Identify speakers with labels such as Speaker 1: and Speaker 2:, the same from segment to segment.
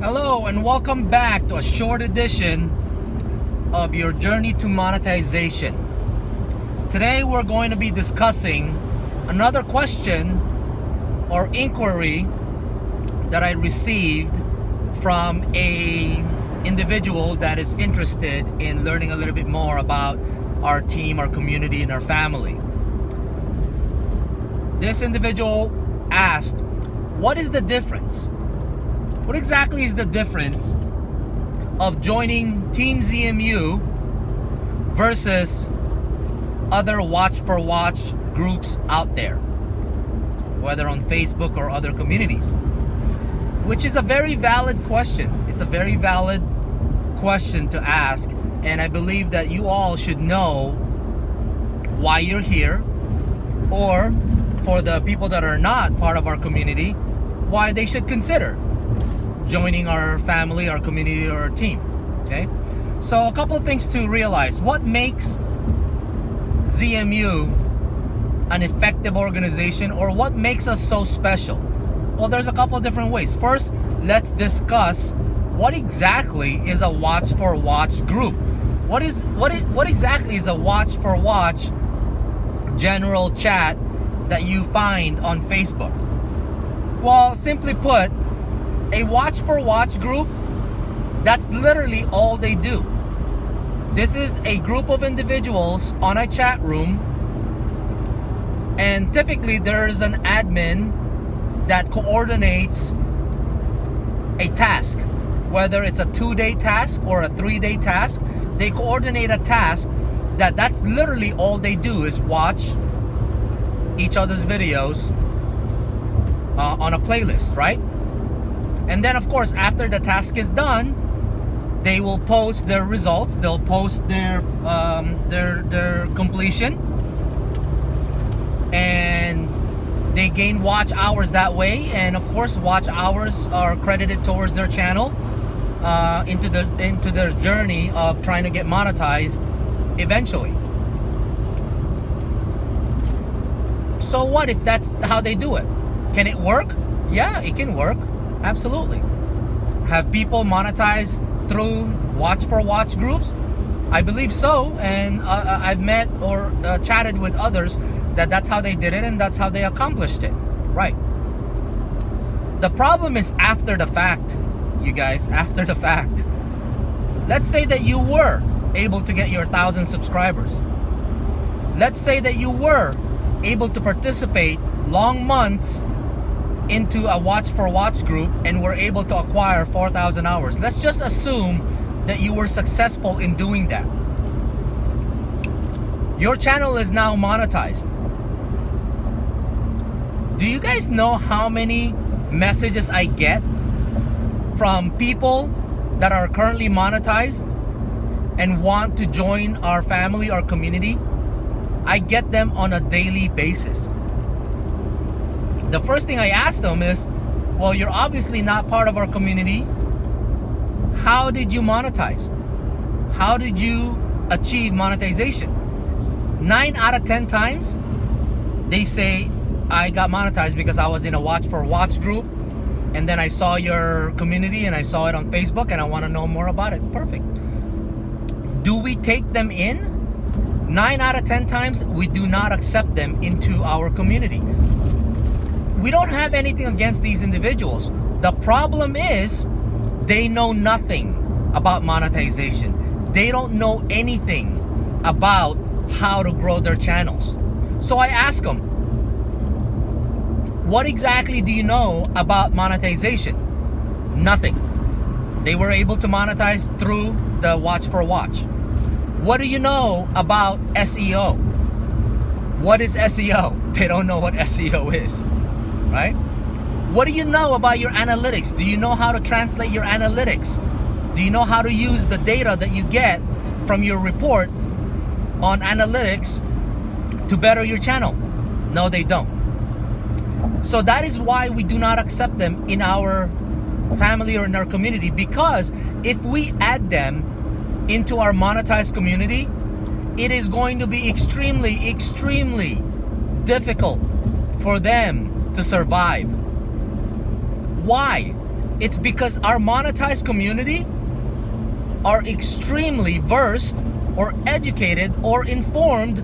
Speaker 1: Hello and welcome back to a short edition of your journey to monetization. Today we're going to be discussing another question or inquiry that I received from a individual that is interested in learning a little bit more about our team, our community, and our family. This individual asked, what is the difference? What exactly is the difference of joining Team ZMU versus other Watch4Watch groups out there, whether on Facebook or other communities? Which is a very valid question. It's a very valid question to ask, and I believe that you all should know why you're here, or for the people that are not part of our community, why they should consider joining our family, our community, or our team. Okay, so a couple of things to realize. What makes ZMU an effective organization, or what makes us so special? Well, there's a couple of different ways. First, let's discuss what exactly is a Watch4Watch group. What exactly is a Watch4Watch general chat that you find on Facebook? Well, simply put, a Watch4Watch group, that's literally all they do. This is a group of individuals on a chat room, and typically there's an admin that coordinates a task, whether it's a 2-day task or a 3-day task. They coordinate a task that's literally all they do is watch each other's videos on a playlist, right? And then of course, after the task is done, they will post their results. They'll post their completion, and they gain watch hours that way. And of course, watch hours are credited towards their channel, into their journey of trying to get monetized eventually. So what if that's how they do it? Can it work? Yeah, it can work. Absolutely. Have people monetized through Watch4Watch groups? I believe so, and I've met or chatted with others that's how they did it, and that's how they accomplished it. Right. The problem is after the fact, you guys, after the fact. Let's say that you were able to get your 1,000 subscribers. Let's say that you were able to participate long months into a Watch4Watch group and were able to acquire 4,000 hours. Let's just assume that you were successful in doing that. Your channel is now monetized. Do you guys know how many messages I get from people that are currently monetized and want to join our family, our community? I get them on a daily basis. The first thing I ask them is, well, you're obviously not part of our community. How did you monetize? How did you achieve monetization? 9 out of 10 times, they say, I got monetized because I was in a Watch4Watch group, and then I saw your community and I saw it on Facebook and I want to know more about it. Perfect. Do we take them in? 9 out of 10 times, we do not accept them into our community. We don't have anything against these individuals. The problem is they know nothing about monetization. They don't know anything about how to grow their channels. So I ask them, what exactly do you know about monetization? Nothing. They were able to monetize through the Watch4Watch. What do you know about SEO? What is SEO? They don't know what SEO is. Right? What do you know about your analytics? Do you know how to translate your analytics? Do you know how to use the data that you get from your report on analytics to better your channel? No, they don't. So that is why we do not accept them in our family or in our community, because if we add them into our monetized community, it is going to be extremely, extremely difficult for them to survive. Why? It's because our monetized community are extremely versed or educated or informed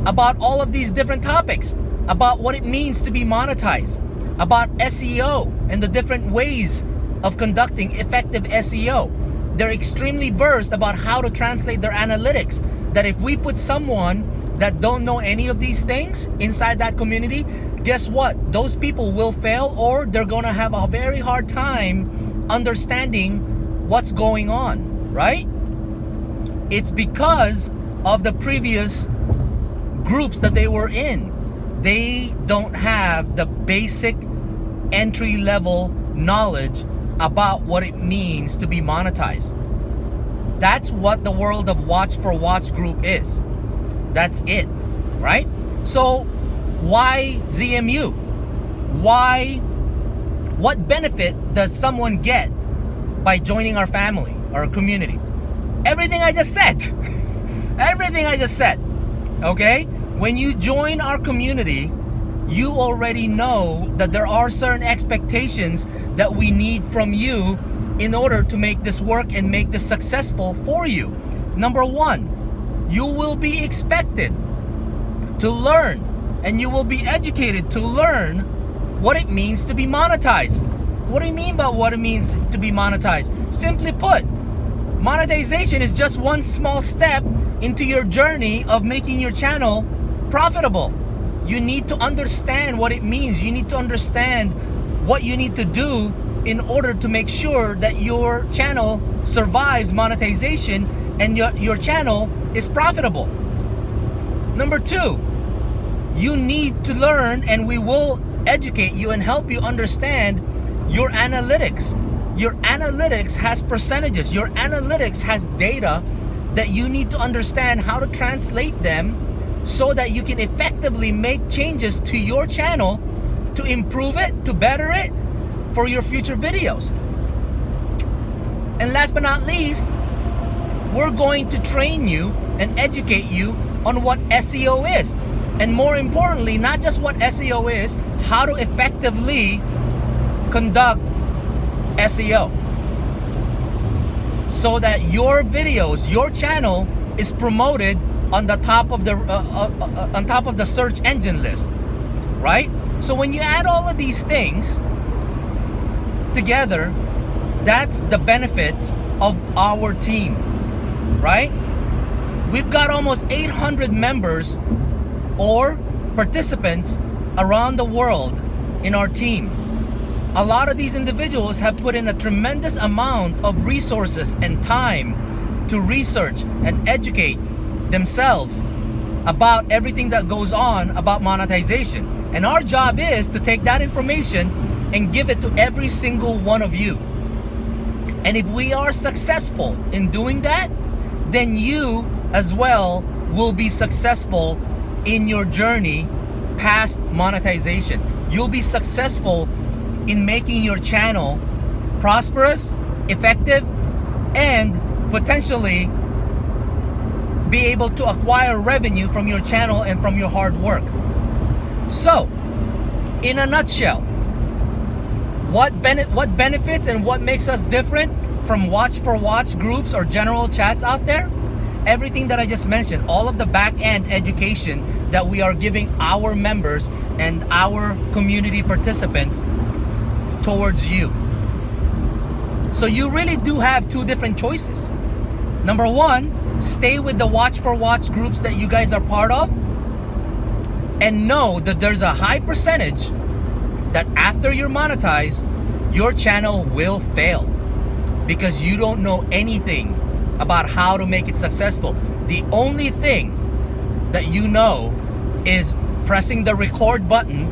Speaker 1: about all of these different topics, about what it means to be monetized, about SEO and the different ways of conducting effective SEO. They're extremely versed about how to translate their analytics, that if we put someone that don't know any of these things inside that community, guess what? Those people will fail, or they're gonna have a very hard time understanding what's going on, right? It's because of the previous groups that they were in. They don't have the basic entry-level knowledge about what it means to be monetized. That's what the world of Watch4Watch group is. That's it, right? So why ZMU? Why? What benefit does someone get by joining our family, our community? Everything I just said. Everything I just said. Okay? When you join our community, you already know that there are certain expectations that we need from you in order to make this work and make this successful for you. Number one, you will be expected to learn, and you will be educated to learn what it means to be monetized. What do you mean by what it means to be monetized? Simply put, monetization is just one small step into your journey of making your channel profitable. You need to understand what it means. You need to understand what you need to do in order to make sure that your channel survives monetization and your channel is profitable. Number two, you need to learn, and we will educate you and help you understand your analytics. Your analytics has percentages. Your analytics has data that you need to understand how to translate them so that you can effectively make changes to your channel to improve it, to better it for your future videos. And last but not least, we're going to train you and educate you on what SEO is. And more importantly, not just what SEO is, how to effectively conduct SEO so that your videos, your channel is promoted on the top of the search engine list, right? So when you add all of these things together, that's the benefits of our team, right? We've got almost 800 members or participants around the world in our team. A lot of these individuals have put in a tremendous amount of resources and time to research and educate themselves about everything that goes on about monetization. And our job is to take that information and give it to every single one of you. And if we are successful in doing that, then you as well will be successful in your journey past monetization. You'll be successful in making your channel prosperous, effective, and potentially be able to acquire revenue from your channel and from your hard work. So, in a nutshell, what benefits and what makes us different from Watch4Watch groups or general chats out there? Everything that I just mentioned, all of the back-end education that we are giving our members and our community participants towards you. So you really do have two different choices. Number one, stay with the Watch4Watch groups that you guys are part of, and know that there's a high percentage that after you're monetized, your channel will fail because you don't know anything about how to make it successful. The only thing that you know is pressing the record button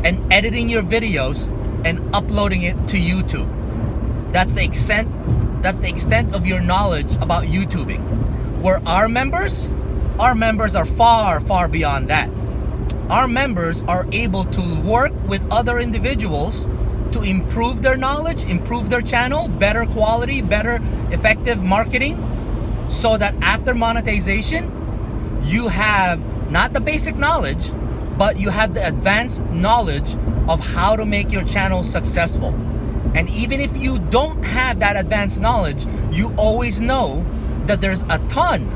Speaker 1: and editing your videos and uploading it to YouTube. That's the extent of your knowledge about YouTubing. Where our members are far, far beyond that. Our members are able to work with other individuals to improve their knowledge, improve their channel, better quality, better effective marketing, so that after monetization, you have not the basic knowledge, but you have the advanced knowledge of how to make your channel successful. And even if you don't have that advanced knowledge, you always know that there's a ton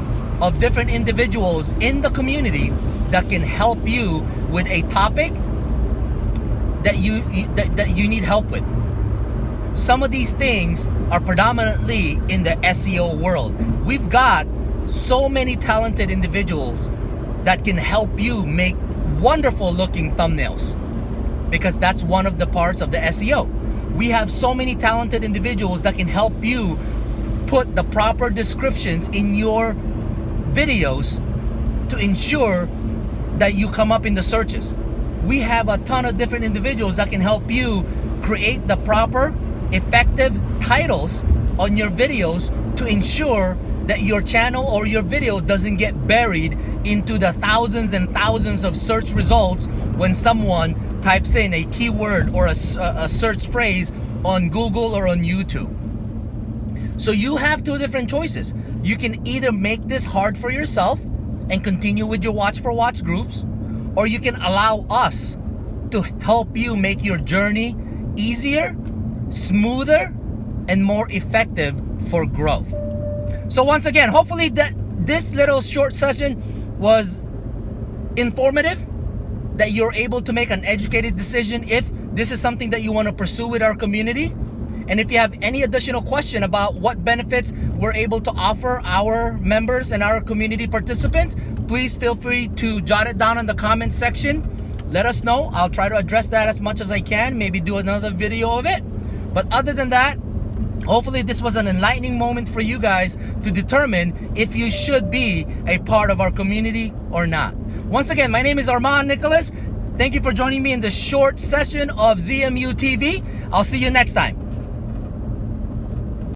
Speaker 1: of different individuals in the community that can help you with a topic that you need help with. Some of these things are predominantly in the SEO world. We've got so many talented individuals that can help you make wonderful looking thumbnails, because that's one of the parts of the SEO. We have so many talented individuals that can help you put the proper descriptions in your videos to ensure that you come up in the searches. We have a ton of different individuals that can help you create the proper, effective titles on your videos to ensure that your channel or your video doesn't get buried into the thousands and thousands of search results when someone types in a keyword or a search phrase on Google or on YouTube. So you have two different choices. You can either make this hard for yourself and continue with your Watch4Watch groups, or you can allow us to help you make your journey easier, smoother, and more effective for growth. So once again, hopefully this little short session was informative, that you're able to make an educated decision if this is something that you want to pursue with our community. And if you have any additional question about what benefits we're able to offer our members and our community participants, please feel free to jot it down in the comment section. Let us know. I'll try to address that as much as I can, maybe do another video of it. But other than that, hopefully this was an enlightening moment for you guys to determine if you should be a part of our community or not. Once again, my name is Armand Nicholas. Thank you for joining me in this short session of ZMU TV. I'll see you next time.